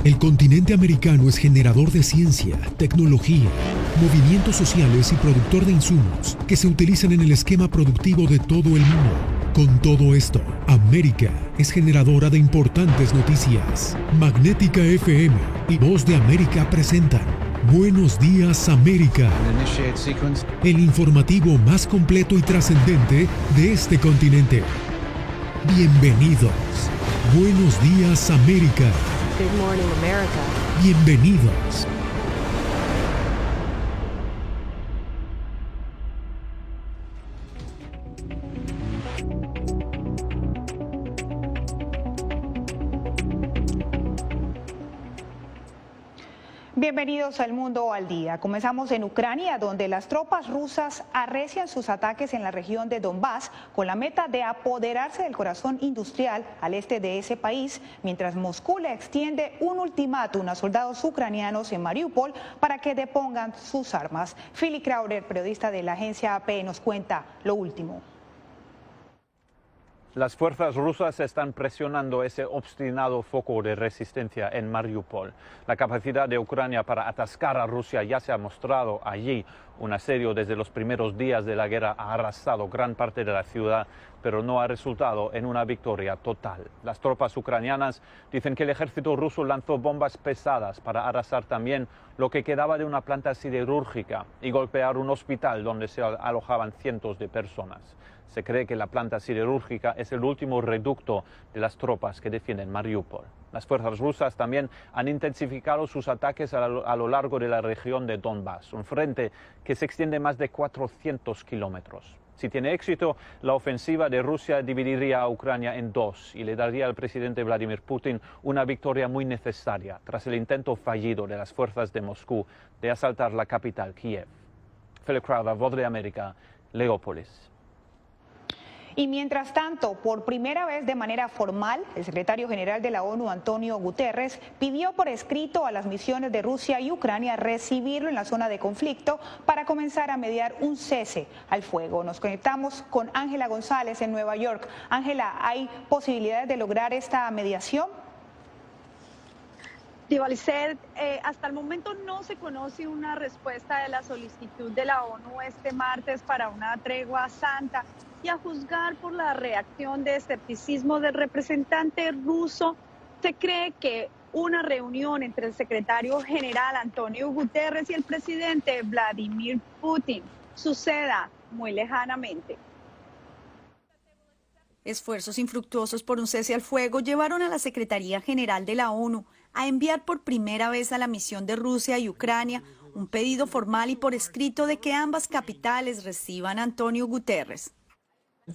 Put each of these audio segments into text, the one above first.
El continente americano es generador de ciencia, tecnología, movimientos sociales y productor de insumos que se utilizan en el esquema productivo de todo el mundo. Con todo esto, América es generadora de importantes noticias. Magnética FM y Voz de América presentan Buenos Días América, el informativo más completo y trascendente de este continente. Bienvenidos. Buenos Días América. Good morning, America. Bienvenidos. Bienvenidos al Mundo al Día. Comenzamos en Ucrania, donde las tropas rusas arrecian sus ataques en la región de Donbass con la meta de apoderarse del corazón industrial al este de ese país, mientras Moscú le extiende un ultimátum a soldados ucranianos en Mariupol para que depongan sus armas. Philly Crowder, periodista de la agencia AP, nos cuenta lo último. Las fuerzas rusas están presionando ese obstinado foco de resistencia en Mariupol. La capacidad de Ucrania para atascar a Rusia ya se ha mostrado allí. Un asedio desde los primeros días de la guerra ha arrasado gran parte de la ciudad, pero no ha resultado en una victoria total. Las tropas ucranianas dicen que el ejército ruso lanzó bombas pesadas para arrasar también lo que quedaba de una planta siderúrgica y golpear un hospital donde se alojaban cientos de personas. Se cree que la planta siderúrgica es el último reducto de las tropas que defienden Mariupol. Las fuerzas rusas también han intensificado sus ataques a lo largo de la región de Donbass, un frente que se extiende más de 400 kilómetros. Si tiene éxito, la ofensiva de Rusia dividiría a Ucrania en dos y le daría al presidente Vladimir Putin una victoria muy necesaria tras el intento fallido de las fuerzas de Moscú de asaltar la capital, Kiev. Philip Crowder, Voz de América, Leópolis. Y mientras tanto, por primera vez de manera formal, el secretario general de la ONU, Antonio Guterres, pidió por escrito a las misiones de Rusia y Ucrania recibirlo en la zona de conflicto para comenzar a mediar un cese al fuego. Nos conectamos con Ángela González en Nueva York. Ángela, ¿hay posibilidades de lograr esta mediación? Divalicet, hasta el momento no se conoce una respuesta de la solicitud de la ONU este martes para una tregua santa, y a juzgar por la reacción de escepticismo del representante ruso, se cree que una reunión entre el secretario general Antonio Guterres y el presidente Vladimir Putin suceda muy lejanamente. Esfuerzos infructuosos por un cese al fuego llevaron a la Secretaría General de la ONU a enviar por primera vez a la misión de Rusia y Ucrania un pedido formal y por escrito de que ambas capitales reciban a Antonio Guterres.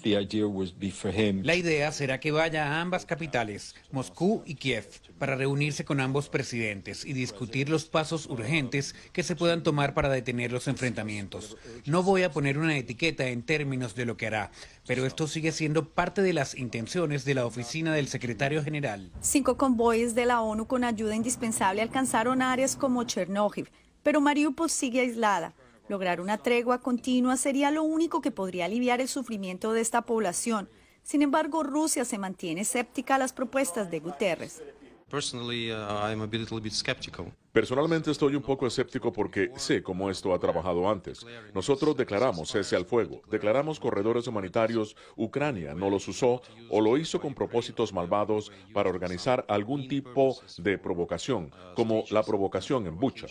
La idea será que vaya a ambas capitales, Moscú y Kiev, para reunirse con ambos presidentes y discutir los pasos urgentes que se puedan tomar para detener los enfrentamientos. No voy a poner una etiqueta en términos de lo que hará, pero esto sigue siendo parte de las intenciones de la oficina del secretario general. 5 convoyes de la ONU con ayuda indispensable alcanzaron áreas como Chernóhiv, pero Mariupol sigue aislada. Lograr una tregua continua sería lo único que podría aliviar el sufrimiento de esta población. Sin embargo, Rusia se mantiene escéptica a las propuestas de Guterres. Personalmente estoy un poco escéptico porque sé cómo esto ha trabajado antes. Nosotros declaramos cese al fuego, declaramos corredores humanitarios, Ucrania no los usó o lo hizo con propósitos malvados para organizar algún tipo de provocación, como la provocación en Bucha.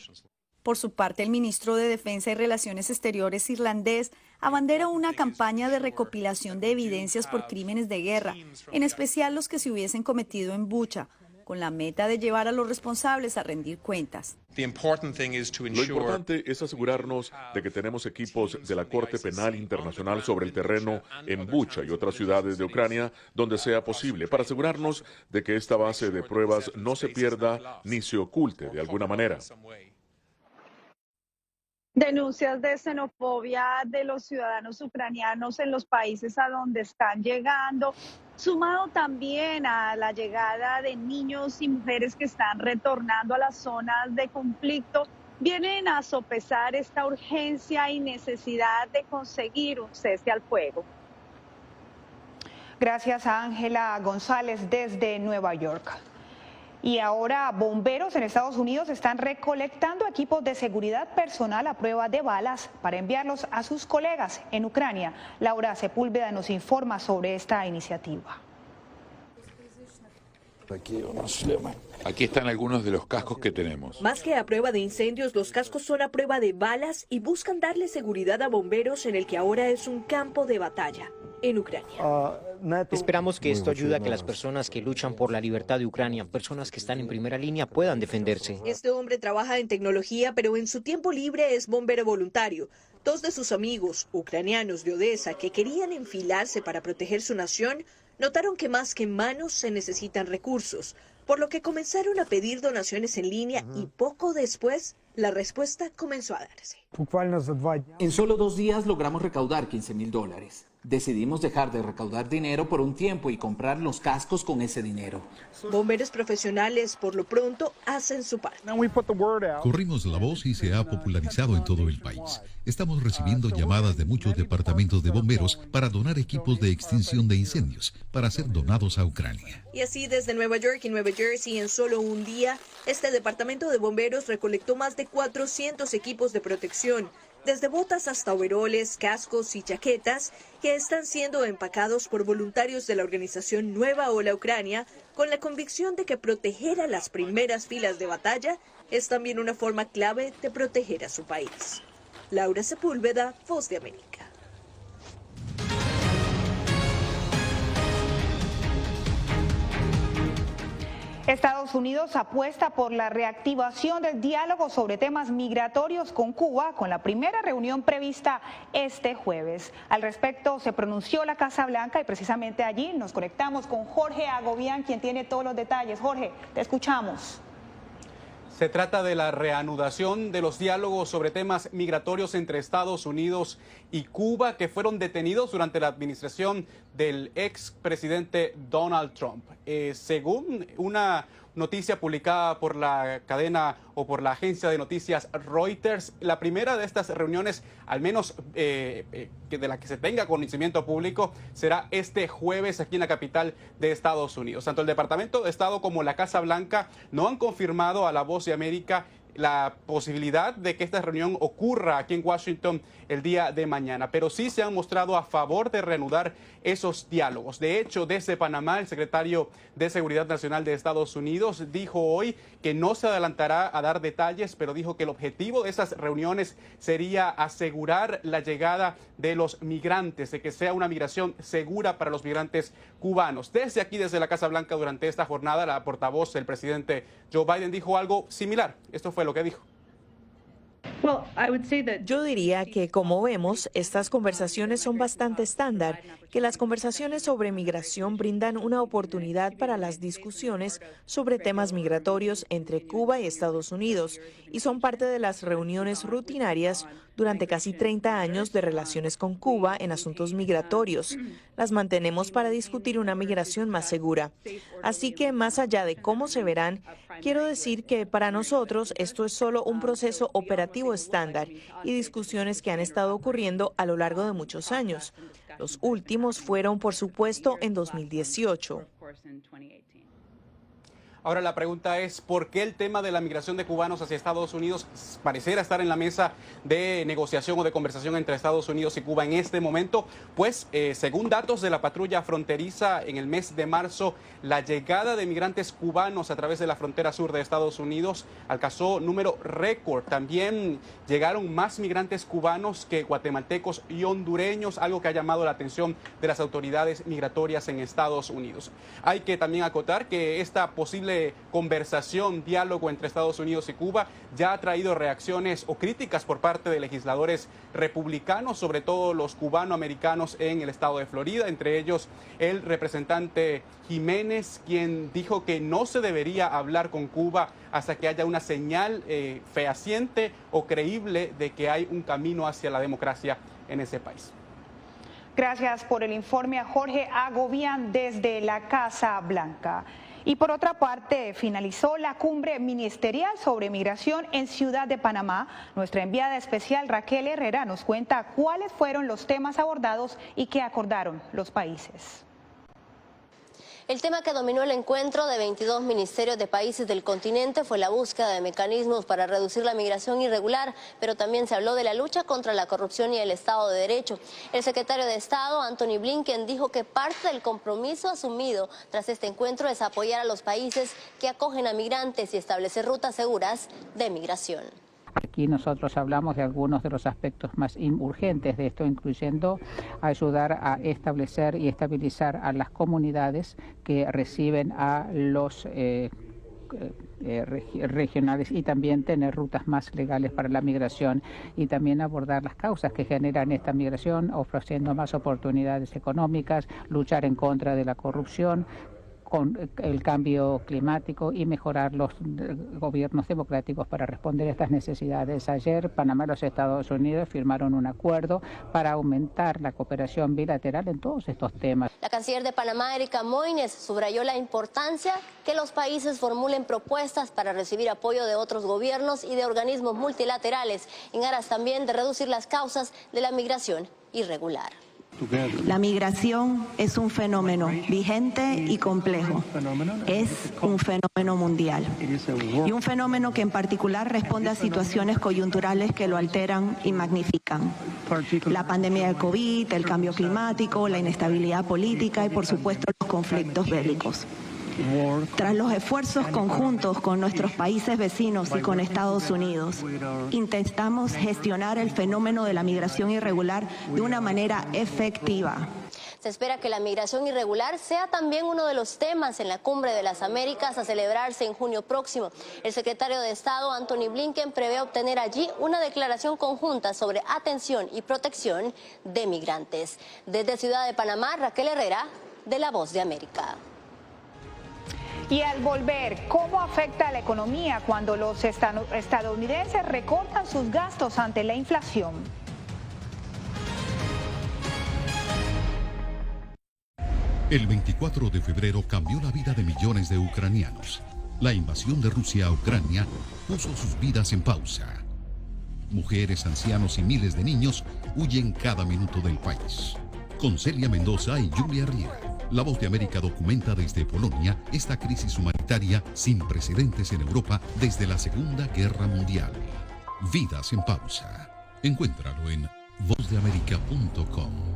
Por su parte, el ministro de Defensa y Relaciones Exteriores irlandés abandera una campaña de recopilación de evidencias por crímenes de guerra, en especial los que se hubiesen cometido en Bucha, con la meta de llevar a los responsables a rendir cuentas. Lo importante es asegurarnos de que tenemos equipos de la Corte Penal Internacional sobre el terreno en Bucha y otras ciudades de Ucrania donde sea posible, para asegurarnos de que esta base de pruebas no se pierda ni se oculte de alguna manera. Denuncias de xenofobia de los ciudadanos ucranianos en los países a donde están llegando, sumado también a la llegada de niños y mujeres que están retornando a las zonas de conflicto, vienen a sopesar esta urgencia y necesidad de conseguir un cese al fuego. Gracias a Ángela González desde Nueva York. Y ahora bomberos en Estados Unidos están recolectando equipos de seguridad personal a prueba de balas para enviarlos a sus colegas en Ucrania. Laura Sepúlveda nos informa sobre esta iniciativa. Aquí están algunos de los cascos que tenemos. Más que a prueba de incendios, los cascos son a prueba de balas y buscan darle seguridad a bomberos en el que ahora es un campo de batalla en Ucrania. Esperamos que esto ayude a que las personas que luchan por la libertad de Ucrania, personas que están en primera línea, puedan defenderse. Este hombre trabaja en tecnología, pero en su tiempo libre es bombero voluntario. Dos de sus amigos, ucranianos de Odessa, que querían enfilarse para proteger su nación, notaron que más que manos se necesitan recursos, por lo que comenzaron a pedir donaciones en línea y poco después la respuesta comenzó a darse. En solo 2 días logramos recaudar $15,000. Decidimos dejar de recaudar dinero por un tiempo y comprar los cascos con ese dinero. Bomberos profesionales, por lo pronto, hacen su parte. Corrimos la voz y se ha popularizado en todo el país. Estamos recibiendo llamadas de muchos departamentos de bomberos para donar equipos de extinción de incendios para ser donados a Ucrania. Y así desde Nueva York y Nueva Jersey en solo un día, este departamento de bomberos recolectó más de 400 equipos de protección, desde botas hasta overoles, cascos y chaquetas que están siendo empacados por voluntarios de la organización Nueva Ola Ucrania, con la convicción de que proteger a las primeras filas de batalla es también una forma clave de proteger a su país. Laura Sepúlveda, Voz de América. Estados Unidos apuesta por la reactivación del diálogo sobre temas migratorios con Cuba, con la primera reunión prevista este jueves. Al respecto se pronunció la Casa Blanca y precisamente allí nos conectamos con Jorge Agobián, quien tiene todos los detalles. Jorge, te escuchamos. Se trata de la reanudación de los diálogos sobre temas migratorios entre Estados Unidos y Cuba, que fueron detenidos durante la administración del expresidente Donald Trump. Según una noticia publicada por la cadena o por la agencia de noticias Reuters, la primera de estas reuniones, al menos de la que se tenga conocimiento público, será este jueves aquí en la capital de Estados Unidos. Tanto el Departamento de Estado como la Casa Blanca no han confirmado a La Voz de América la posibilidad de que esta reunión ocurra aquí en Washington el día de mañana, pero sí se han mostrado a favor de reanudar esos diálogos. De hecho, desde Panamá, el secretario de Seguridad Nacional de Estados Unidos dijo hoy que no se adelantará a dar detalles, pero dijo que el objetivo de esas reuniones sería asegurar la llegada de los migrantes, de que sea una migración segura para los migrantes cubanos. Desde aquí, desde la Casa Blanca, durante esta jornada, la portavoz del presidente Joe Biden dijo algo similar. Esto fue lo que dijo. Yo diría que, como vemos, estas conversaciones son bastante estándar, que las conversaciones sobre migración brindan una oportunidad para las discusiones sobre temas migratorios entre Cuba y Estados Unidos y son parte de las reuniones rutinarias durante casi 30 años de relaciones con Cuba en asuntos migratorios. Las mantenemos para discutir una migración más segura. Así que, más allá de cómo se verán, quiero decir que para nosotros esto es solo un proceso operativo estándar y discusiones que han estado ocurriendo a lo largo de muchos años. Los últimos fueron, por supuesto, en 2018. Ahora la pregunta es, ¿por qué el tema de la migración de cubanos hacia Estados Unidos pareciera estar en la mesa de negociación o de conversación entre Estados Unidos y Cuba en este momento? Pues, según datos de la patrulla fronteriza, en el mes de marzo, la llegada de migrantes cubanos a través de la frontera sur de Estados Unidos alcanzó número récord. También llegaron más migrantes cubanos que guatemaltecos y hondureños, algo que ha llamado la atención de las autoridades migratorias en Estados Unidos. Hay que también acotar que esta posible conversación, diálogo entre Estados Unidos y Cuba ya ha traído reacciones o críticas por parte de legisladores republicanos, sobre todo los cubanoamericanos en el estado de Florida, entre ellos el representante Jiménez, quien dijo que no se debería hablar con Cuba hasta que haya una señal fehaciente o creíble de que hay un camino hacia la democracia en ese país. Gracias por el informe a Jorge Agobián desde la Casa Blanca. Y por otra parte, finalizó la cumbre ministerial sobre migración en Ciudad de Panamá. Nuestra enviada especial Raquel Herrera nos cuenta cuáles fueron los temas abordados y qué acordaron los países. El tema que dominó el encuentro de 22 ministerios de países del continente fue la búsqueda de mecanismos para reducir la migración irregular, pero también se habló de la lucha contra la corrupción y el Estado de Derecho. El secretario de Estado, Antony Blinken, dijo que parte del compromiso asumido tras este encuentro es apoyar a los países que acogen a migrantes y establecer rutas seguras de migración. Aquí nosotros hablamos de algunos de los aspectos más urgentes de esto, incluyendo ayudar a establecer y estabilizar a las comunidades que reciben a los regionales y también tener rutas más legales para la migración y también abordar las causas que generan esta migración, ofreciendo más oportunidades económicas, luchar en contra de la corrupción, con el cambio climático y mejorar los gobiernos democráticos para responder a estas necesidades. Ayer, Panamá y los Estados Unidos firmaron un acuerdo para aumentar la cooperación bilateral en todos estos temas. La canciller de Panamá, Erika Moines, subrayó la importancia que los países formulen propuestas para recibir apoyo de otros gobiernos y de organismos multilaterales, en aras también de reducir las causas de la migración irregular. La migración es un fenómeno vigente y complejo. Es un fenómeno mundial y un fenómeno que en particular responde a situaciones coyunturales que lo alteran y magnifican. La pandemia del COVID, el cambio climático, la inestabilidad política y por supuesto los conflictos bélicos. Tras los esfuerzos conjuntos con nuestros países vecinos y con Estados Unidos, intentamos gestionar el fenómeno de la migración irregular de una manera efectiva. Se espera que la migración irregular sea también uno de los temas en la Cumbre de las Américas a celebrarse en junio próximo. El secretario de Estado, Antony Blinken, prevé obtener allí una declaración conjunta sobre atención y protección de migrantes. Desde Ciudad de Panamá, Raquel Herrera, de La Voz de América. Y al volver, ¿cómo afecta a la economía cuando los estadounidenses recortan sus gastos ante la inflación? El 24 de febrero cambió la vida de millones de ucranianos. La invasión de Rusia a Ucrania puso sus vidas en pausa. Mujeres, ancianos y miles de niños huyen cada minuto del país. Con Celia Mendoza y Julia Riera, La Voz de América documenta desde Polonia esta crisis humanitaria sin precedentes en Europa desde la Segunda Guerra Mundial. Vidas en pausa. Encuéntralo en vozdeamerica.com.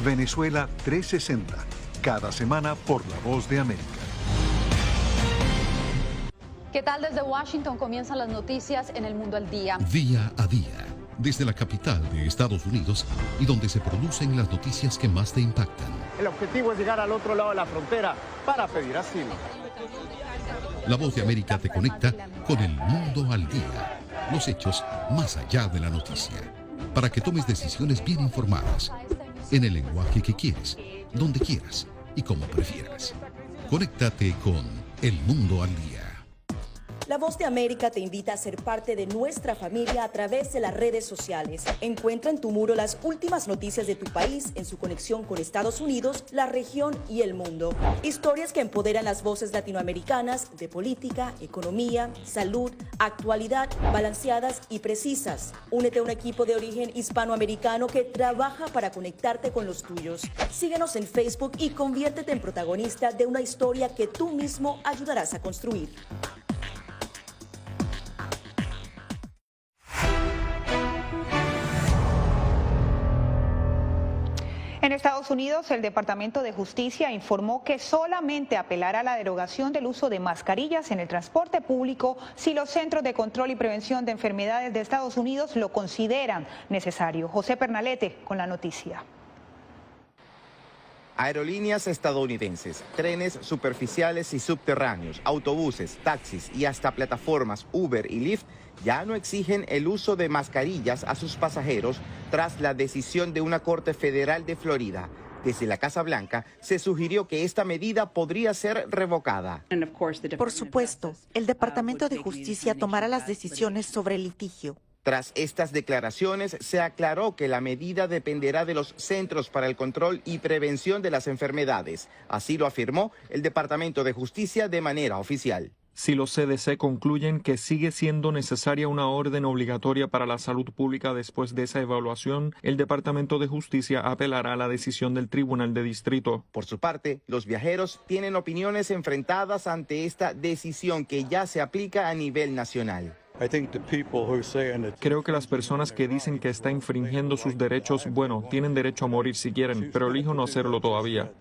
Venezuela 360, cada semana por La Voz de América. ¿Qué tal? Desde Washington comienzan las noticias en El Mundo al Día. Día a día, desde la capital de Estados Unidos y donde se producen las noticias que más te impactan. El objetivo es llegar al otro lado de la frontera para pedir asilo. La Voz de América te conecta con El Mundo al Día, los hechos más allá de la noticia, para que tomes decisiones bien informadas, en el lenguaje que quieres, donde quieras y como prefieras. Conéctate con El Mundo al Día. La Voz de América te invita a ser parte de nuestra familia a través de las redes sociales. Encuentra en tu muro las últimas noticias de tu país en su conexión con Estados Unidos, la región y el mundo. Historias que empoderan las voces latinoamericanas de política, economía, salud, actualidad, balanceadas y precisas. Únete a un equipo de origen hispanoamericano que trabaja para conectarte con los tuyos. Síguenos en Facebook y conviértete en protagonista de una historia que tú mismo ayudarás a construir. En Estados Unidos, el Departamento de Justicia informó que solamente apelará a la derogación del uso de mascarillas en el transporte público si los Centros de Control y Prevención de Enfermedades de Estados Unidos lo consideran necesario. José Pernalete con la noticia. Aerolíneas estadounidenses, trenes superficiales y subterráneos, autobuses, taxis y hasta plataformas Uber y Lyft ya no exigen el uso de mascarillas a sus pasajeros tras la decisión de una corte federal de Florida. Desde la Casa Blanca se sugirió que esta medida podría ser revocada. Por supuesto, el Departamento de Justicia tomará las decisiones sobre el litigio. Tras estas declaraciones, se aclaró que la medida dependerá de los Centros para el Control y Prevención de las Enfermedades. Así lo afirmó el Departamento de Justicia de manera oficial. Si los CDC concluyen que sigue siendo necesaria una orden obligatoria para la salud pública después de esa evaluación, el Departamento de Justicia apelará a la decisión del Tribunal de Distrito. Por su parte, los viajeros tienen opiniones enfrentadas ante esta decisión que ya se aplica a nivel nacional. Creo que las personas que dicen que está infringiendo sus derechos, bueno, tienen derecho a morir si quieren, pero elijo no hacerlo todavía.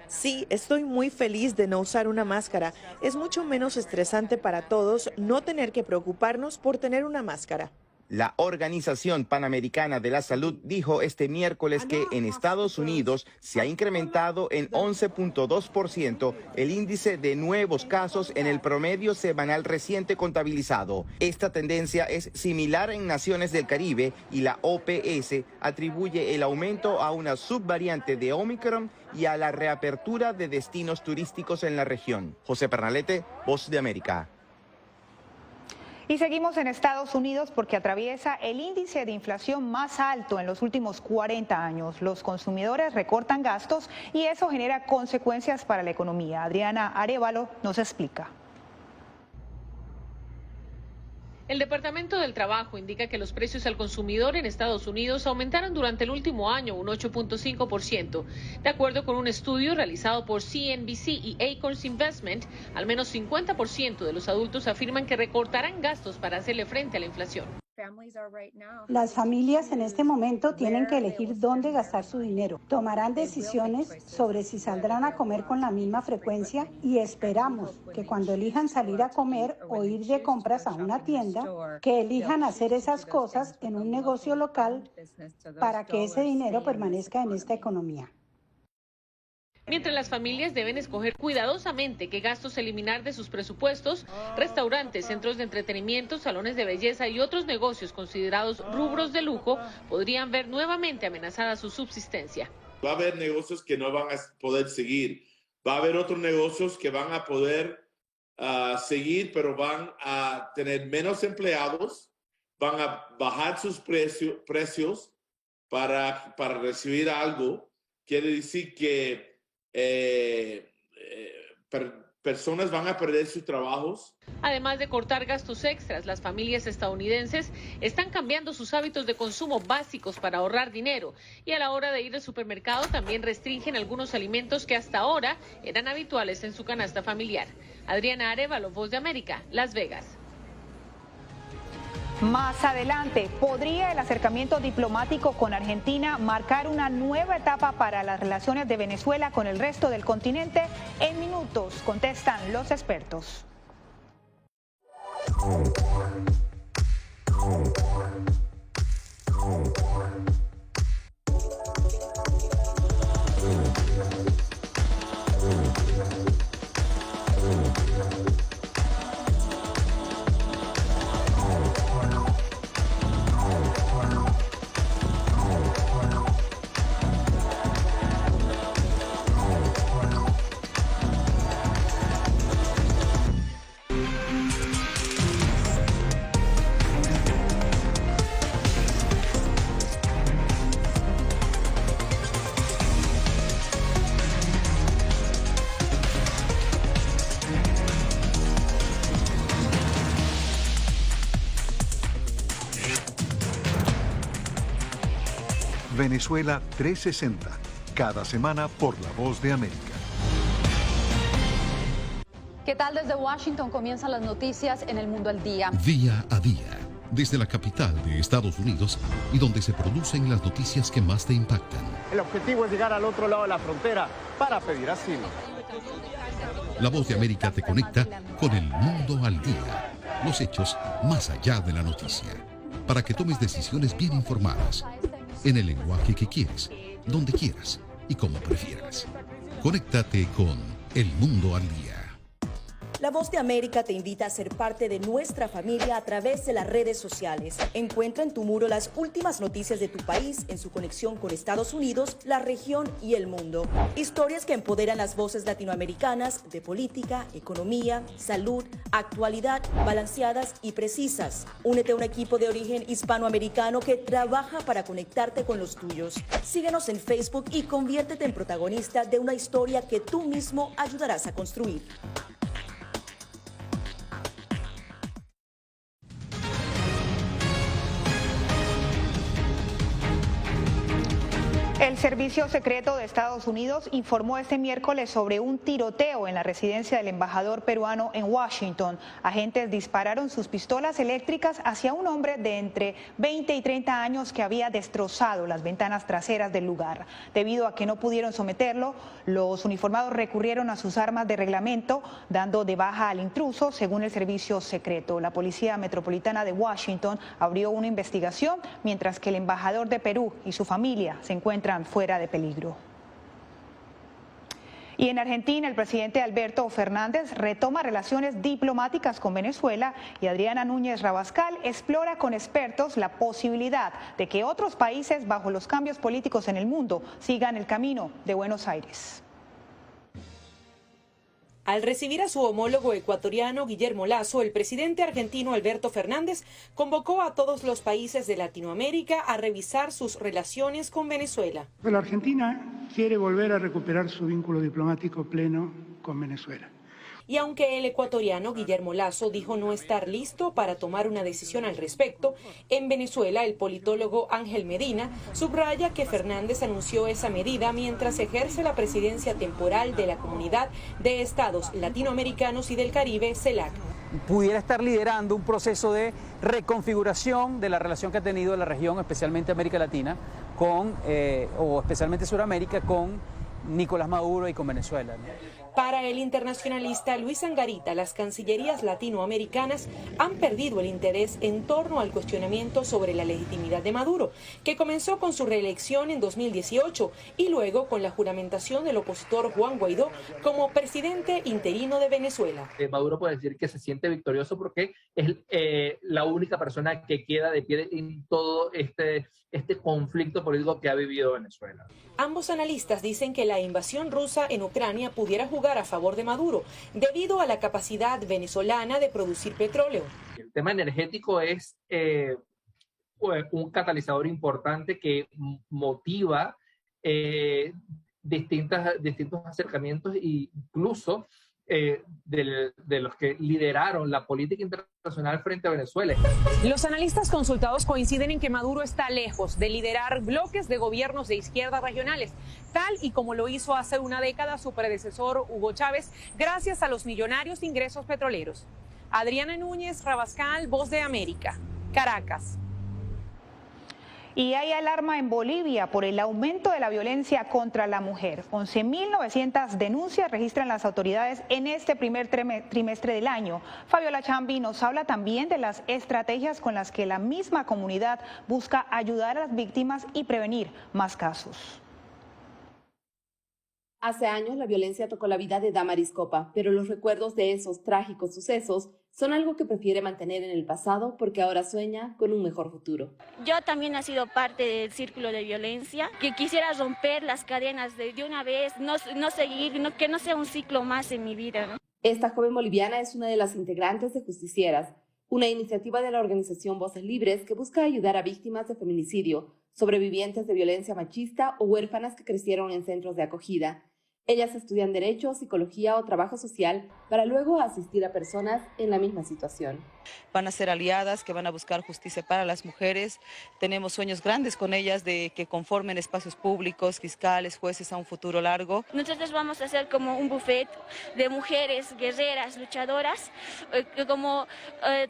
Sí, estoy muy feliz de no usar una máscara. Es mucho menos estresante para todos no tener que preocuparnos por tener una máscara. La Organización Panamericana de la Salud dijo este miércoles que en Estados Unidos se ha incrementado en 11.2% el índice de nuevos casos en el promedio semanal reciente contabilizado. Esta tendencia es similar en naciones del Caribe y la OPS atribuye el aumento a una subvariante de Omicron y a la reapertura de destinos turísticos en la región. José Pernalete, Voz de América. Y seguimos en Estados Unidos porque atraviesa el índice de inflación más alto en los últimos 40 años. Los consumidores recortan gastos y eso genera consecuencias para la economía. Adriana Arévalo nos explica. El Departamento del Trabajo indica que los precios al consumidor en Estados Unidos aumentaron durante el último año un 8.5%. De acuerdo con un estudio realizado por CNBC y Acorns Investment, al menos 50% de los adultos afirman que recortarán gastos para hacerle frente a la inflación. Las familias en este momento tienen que elegir dónde gastar su dinero. Tomarán decisiones sobre si saldrán a comer con la misma frecuencia y esperamos que cuando elijan salir a comer o ir de compras a una tienda, que elijan hacer esas cosas en un negocio local para que ese dinero permanezca en esta economía. Mientras las familias deben escoger cuidadosamente qué gastos eliminar de sus presupuestos, restaurantes, centros de entretenimiento, salones de belleza y otros negocios considerados rubros de lujo podrían ver nuevamente amenazada su subsistencia. Va a haber negocios que no van a poder seguir. Va a haber otros negocios que van a poder seguir, pero van a tener menos empleados, van a bajar sus precios para recibir algo. Quiere decir que personas van a perder sus trabajos. Además de cortar gastos extras, las familias estadounidenses están cambiando sus hábitos de consumo básicos para ahorrar dinero y a la hora de ir al supermercado también restringen algunos alimentos que hasta ahora eran habituales en su canasta familiar. Adriana Arévalo, Voz de América, Las Vegas. Más adelante, ¿podría el acercamiento diplomático con Argentina marcar una nueva etapa para las relaciones de Venezuela con el resto del continente? En minutos, contestan los expertos. Venezuela 360, cada semana por La Voz de América. ¿Qué tal? Desde Washington comienzan las noticias en El Mundo al Día. Día a día, desde la capital de Estados Unidos y donde se producen las noticias que más te impactan. El objetivo es llegar al otro lado de la frontera para pedir asilo. La Voz de América te conecta con El Mundo al Día, los hechos más allá de la noticia, para que tomes decisiones bien informadas, en el lenguaje que quieres, donde quieras y como prefieras. Conéctate con El Mundo al Día. La Voz de América te invita a ser parte de nuestra familia a través de las redes sociales. Encuentra en tu muro las últimas noticias de tu país en su conexión con Estados Unidos, la región y el mundo. Historias que empoderan las voces latinoamericanas de política, economía, salud, actualidad, balanceadas y precisas. Únete a un equipo de origen hispanoamericano que trabaja para conectarte con los tuyos. Síguenos en Facebook y conviértete en protagonista de una historia que tú mismo ayudarás a construir. El Servicio Secreto de Estados Unidos informó este miércoles sobre un tiroteo en la residencia del embajador peruano en Washington. Agentes dispararon sus pistolas eléctricas hacia un hombre de entre 20 y 30 años que había destrozado las ventanas traseras del lugar. Debido a que no pudieron someterlo, los uniformados recurrieron a sus armas de reglamento, dando de baja al intruso, según el Servicio Secreto. La Policía Metropolitana de Washington abrió una investigación, mientras que el embajador de Perú y su familia se encuentran fuera de peligro. Y en Argentina, el presidente Alberto Fernández retoma relaciones diplomáticas con Venezuela y Adriana Núñez Rabascal explora con expertos la posibilidad de que otros países, bajo los cambios políticos en el mundo, sigan el camino de Buenos Aires. Al recibir a su homólogo ecuatoriano Guillermo Lasso, el presidente argentino Alberto Fernández convocó a todos los países de Latinoamérica a revisar sus relaciones con Venezuela. La Argentina quiere volver a recuperar su vínculo diplomático pleno con Venezuela. Y aunque el ecuatoriano Guillermo Lasso dijo no estar listo para tomar una decisión al respecto, en Venezuela el politólogo Ángel Medina subraya que Fernández anunció esa medida mientras ejerce la presidencia temporal de la Comunidad de Estados Latinoamericanos y del Caribe, CELAC. Pudiera estar liderando un proceso de reconfiguración de la relación que ha tenido la región, especialmente América Latina, o especialmente Sudamérica, con Nicolás Maduro y con Venezuela, ¿no? Para el internacionalista Luis Angarita, las cancillerías latinoamericanas han perdido el interés en torno al cuestionamiento sobre la legitimidad de Maduro, que comenzó con su reelección en 2018 y luego con la juramentación del opositor Juan Guaidó como presidente interino de Venezuela. Maduro puede decir que se siente victorioso porque es la única persona que queda de pie en todo este conflicto político que ha vivido Venezuela. Ambos analistas dicen que la invasión rusa en Ucrania pudiera jugar a favor de Maduro debido a la capacidad venezolana de producir petróleo. El tema energético es un catalizador importante que motiva distintos acercamientos e incluso de los que lideraron la política internacional frente a Venezuela. Los analistas consultados coinciden en que Maduro está lejos de liderar bloques de gobiernos de izquierda regionales, tal y como lo hizo hace una década su predecesor Hugo Chávez, gracias a los millonarios ingresos petroleros. Adriana Núñez Rabascal, Voz de América, Caracas. Y hay alarma en Bolivia por el aumento de la violencia contra la mujer. 11.900 denuncias registran las autoridades en este primer trimestre del año. Fabiola Chambi nos habla también de las estrategias con las que la misma comunidad busca ayudar a las víctimas y prevenir más casos. Hace años la violencia tocó la vida de Damaris Copa, pero los recuerdos de esos trágicos sucesos son algo que prefiere mantener en el pasado porque ahora sueña con un mejor futuro. Yo también he sido parte del círculo de violencia, que quisiera romper las cadenas de una vez, no seguir, que no sea un ciclo más en mi vida, ¿no? Esta joven boliviana es una de las integrantes de Justicieras, una iniciativa de la organización Voces Libres que busca ayudar a víctimas de feminicidio, sobrevivientes de violencia machista o huérfanas que crecieron en centros de acogida. Ellas estudian Derecho, Psicología o Trabajo Social para luego asistir a personas en la misma situación. Van a ser aliadas que van a buscar justicia para las mujeres. Tenemos sueños grandes con ellas de que conformen espacios públicos, fiscales, jueces a un futuro largo. Nosotros vamos a hacer como un buffet de mujeres guerreras, luchadoras, como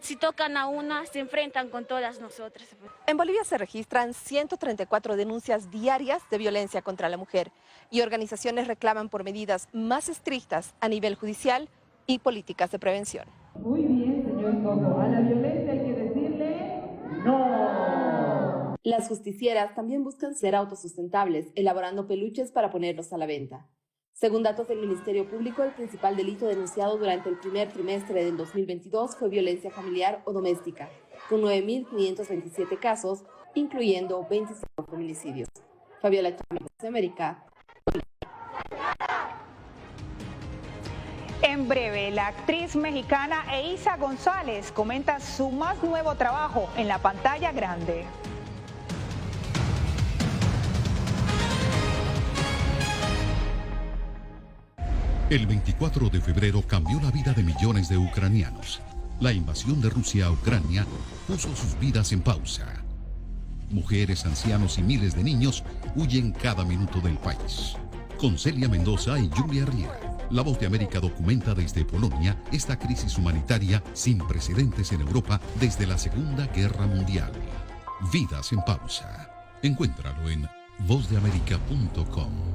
si tocan a una, se enfrentan con todas nosotras. En Bolivia se registran 134 denuncias diarias de violencia contra la mujer y organizaciones reclaman por medidas más estrictas a nivel judicial y políticas de prevención. Muy bien, señor Coco. A la violencia hay que decirle no. Las justicieras también buscan ser autosustentables, elaborando peluches para ponerlos a la venta. Según datos del Ministerio Público, el principal delito denunciado durante el primer trimestre del 2022 fue violencia familiar o doméstica, con 9.527 casos, incluyendo 25 feminicidios. Fabiola Chávez, de América. En breve, la actriz mexicana Eiza González comenta su más nuevo trabajo en la pantalla grande. El 24 de febrero cambió la vida de millones de ucranianos. La invasión de Rusia a Ucrania puso sus vidas en pausa. Mujeres, ancianos y miles de niños huyen cada minuto del país. Con Celia Mendoza y Julia Riera, La Voz de América documenta desde Polonia esta crisis humanitaria sin precedentes en Europa desde la Segunda Guerra Mundial. Vidas en pausa. Encuéntralo en vozdeamerica.com.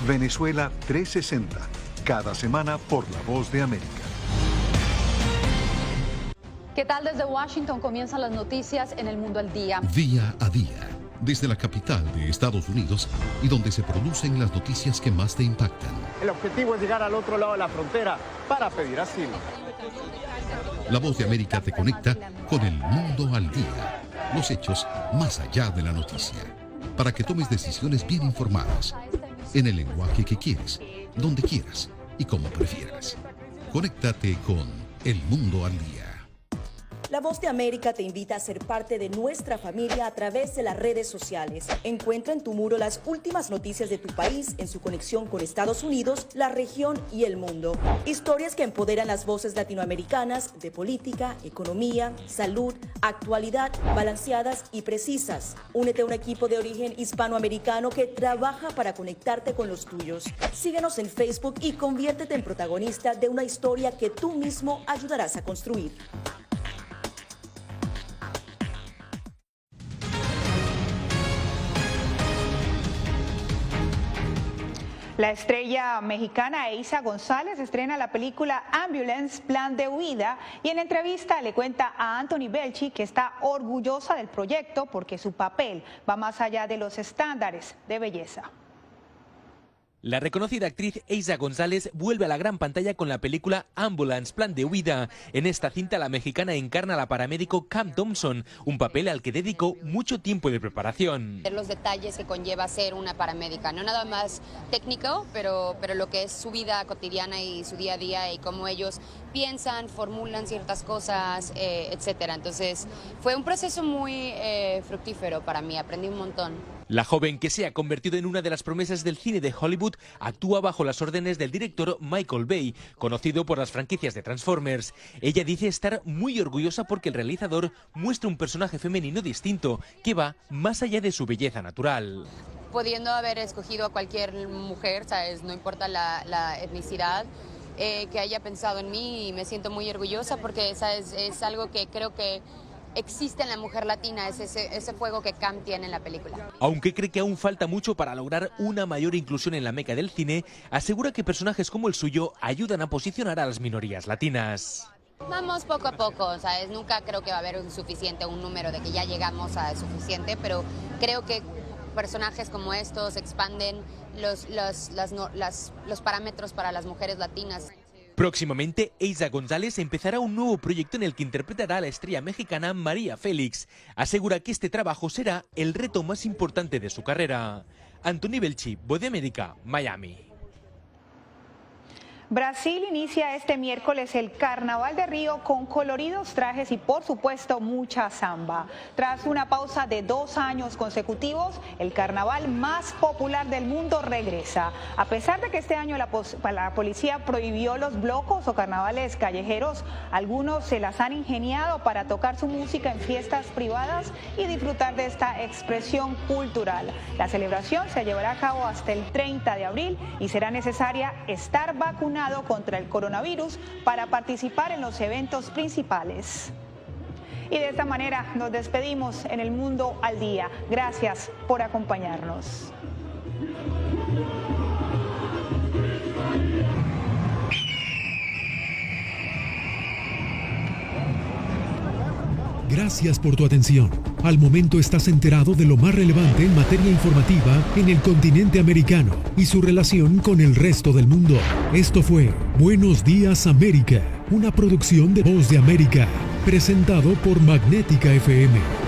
Venezuela 360, cada semana por La Voz de América. ¿Qué tal? Desde Washington comienzan las noticias en El Mundo al Día. Día a día, desde la capital de Estados Unidos y donde se producen las noticias que más te impactan. El objetivo es llegar al otro lado de la frontera para pedir asilo. La Voz de América te conecta con El Mundo al Día, los hechos más allá de la noticia, para que tomes decisiones bien informadas, en el lenguaje que quieres, donde quieras y como prefieras. Conéctate con El Mundo al Día. La Voz de América te invita a ser parte de nuestra familia a través de las redes sociales. Encuentra en tu muro las últimas noticias de tu país en su conexión con Estados Unidos, la región y el mundo. Historias que empoderan las voces latinoamericanas de política, economía, salud, actualidad, balanceadas y precisas. Únete a un equipo de origen hispanoamericano que trabaja para conectarte con los tuyos. Síguenos en Facebook y conviértete en protagonista de una historia que tú mismo ayudarás a construir. La estrella mexicana Eiza González estrena la película Ambulance, Plan de Huida, y en entrevista le cuenta a Anthony Belchi que está orgullosa del proyecto porque su papel va más allá de los estándares de belleza. La reconocida actriz Eiza González vuelve a la gran pantalla con la película Ambulance, Plan de Huida. En esta cinta la mexicana encarna a la paramédico Cam Thompson, un papel al que dedicó mucho tiempo de preparación. Los detalles que conlleva ser una paramédica, no nada más técnico, pero lo que es su vida cotidiana y su día a día y cómo ellos piensan, formulan ciertas cosas, etcétera. Entonces fue un proceso muy fructífero para mí, aprendí un montón. La joven, que se ha convertido en una de las promesas del cine de Hollywood, actúa bajo las órdenes del director Michael Bay, conocido por las franquicias de Transformers. Ella dice estar muy orgullosa porque el realizador muestra un personaje femenino distinto, que va más allá de su belleza natural. Pudiendo haber escogido a cualquier mujer, ¿sabes? No importa la etnicidad, que haya pensado en mí, y me siento muy orgullosa porque, ¿sabes? Es algo que creo que existe en la mujer latina, es ese fuego que Cam tiene en la película. Aunque cree que aún falta mucho para lograr una mayor inclusión en la meca del cine, asegura que personajes como el suyo ayudan a posicionar a las minorías latinas. Vamos poco a poco, ¿sabes? Nunca creo que va a haber un número de que ya llegamos a suficiente, pero creo que personajes como estos expanden los parámetros para las mujeres latinas. Próximamente, Eiza González empezará un nuevo proyecto en el que interpretará a la estrella mexicana María Félix. Asegura que este trabajo será el reto más importante de su carrera. Anthony Belchi, Voz de América, Miami. Brasil inicia este miércoles el Carnaval de Río con coloridos trajes y, por supuesto, mucha samba. Tras una pausa de 2 años consecutivos, el carnaval más popular del mundo regresa. A pesar de que este año la policía prohibió los blocos o carnavales callejeros, algunos se las han ingeniado para tocar su música en fiestas privadas y disfrutar de esta expresión cultural. La celebración se llevará a cabo hasta el 30 de abril y será necesaria estar vacunado contra el coronavirus para participar en los eventos principales. Y de esta manera nos despedimos en El Mundo al Día. Gracias por acompañarnos. Gracias por tu atención. Al momento estás enterado de lo más relevante en materia informativa en el continente americano y su relación con el resto del mundo. Esto fue Buenos Días América, una producción de Voz de América, presentado por Magnética FM.